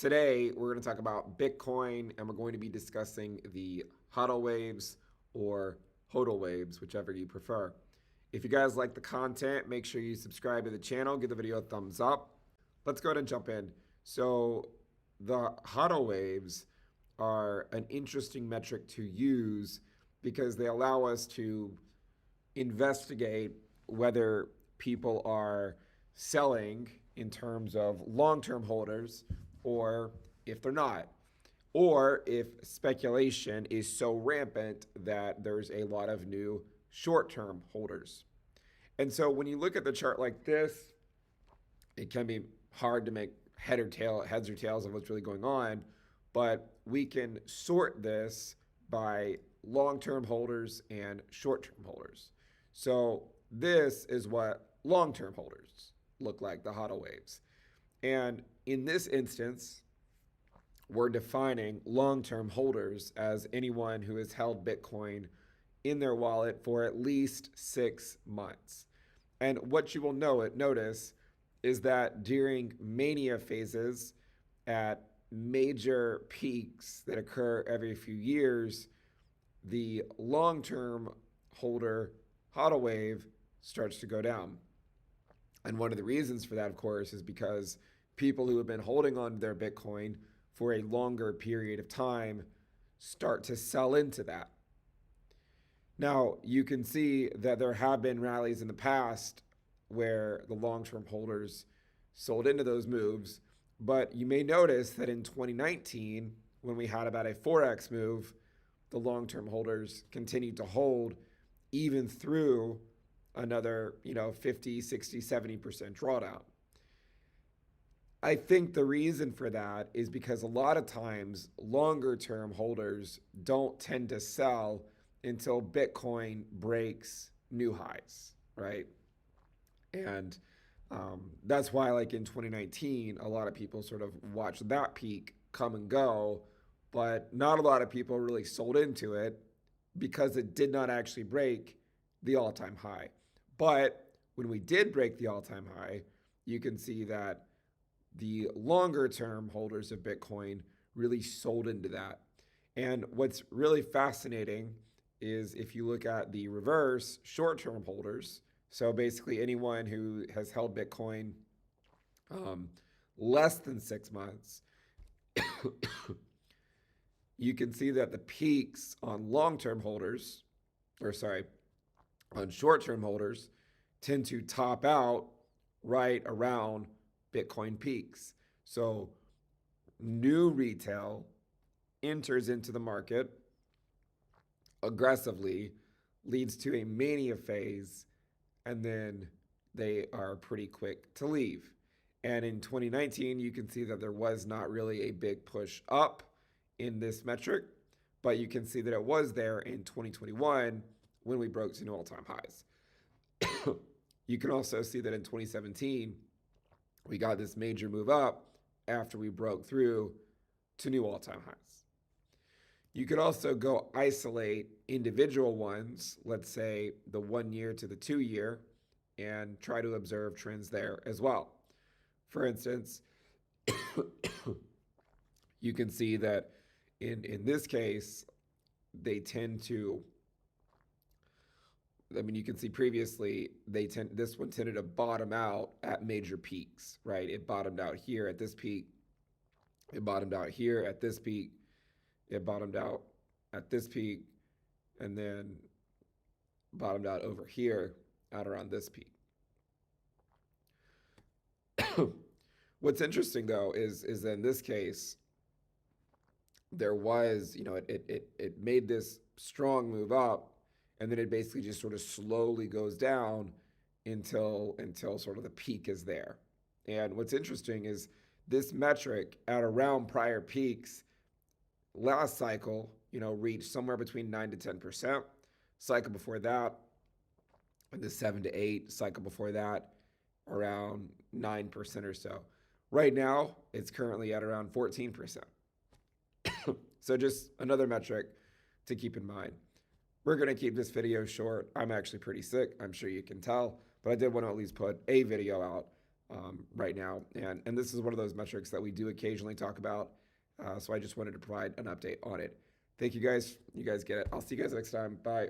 Today, we're going to talk about Bitcoin, and we're going to be discussing the HODL Waves or HODL Waves, whichever you prefer. If you guys like the content, make sure you subscribe to the channel, give the video a thumbs up. Let's go ahead and jump in. So the HODL Waves are an interesting metric to use because they allow us to investigate whether people are selling in terms of long-term holders or if they're not, or if speculation is so rampant that there's a lot of new short-term holders. And so when you look at the chart like this, it can be hard to make heads or tails of what's really going on, but we can sort this by long-term holders and short-term holders. So this is what long-term holders look like, the HODL waves. And in this instance, we're defining long-term holders as anyone who has held Bitcoin in their wallet for at least 6 months. And what you will notice is that during mania phases at major peaks that occur every few years, the long-term holder HODL wave starts to go down. And one of the reasons for that, of course, is because people who have been holding on to their Bitcoin for a longer period of time start to sell into that. Now, you can see that there have been rallies in the past where the long-term holders sold into those moves, but you may notice that in 2019, when we had about a 4x move, the long-term holders continued to hold even through another, 50, 60, 70% drawdown. I think the reason for that is because a lot of times longer term holders don't tend to sell until Bitcoin breaks new highs, right? And that's why, like in 2019, a lot of people sort of watched that peak come and go, but not a lot of people really sold into it because it did not actually break the all-time high. But when we did break the all-time high, you can see that the longer term holders of Bitcoin really sold into that. And what's really fascinating is if you look at the reverse short-term holders, so basically anyone who has held Bitcoin less than 6 months, you can see that the peaks on long-term holders, on short-term holders, tend to top out right around Bitcoin peaks. So new retail enters into the market aggressively, leads to a mania phase, and then they are pretty quick to leave. And in 2019, you can see that there was not really a big push up in this metric, but you can see that it was there in 2021 when we broke to new all-time highs. You can also see that in 2017, we got this major move up after we broke through to new all-time highs. You could also go isolate individual ones, let's say the 1 year to the 2 year, and try to observe trends there as well. For instance, you can see that in this case, they tend to, you can see previously, this one tended to bottom out at major peaks, right? It bottomed out here at this peak. It bottomed out here at this peak. It bottomed out at this peak, and then bottomed out over here at around this peak. What's interesting though is that in this case, there was, it made this strong move up, and then it basically just sort of slowly goes down until sort of the peak is there. And what's interesting is this metric at around prior peaks, last cycle, reached somewhere between 9 to 10%. Cycle before that, the 7 to 8. Cycle before that, around 9% or so. Right now, it's currently at around 14%. So just another metric to keep in mind. We're going to keep this video short. I'm actually pretty sick. I'm sure you can tell, but I did want to at least put a video out right now. And this is one of those metrics that we do occasionally talk about. So I just wanted to provide an update on it. Thank you guys. You guys get it. I'll see you guys next time. Bye.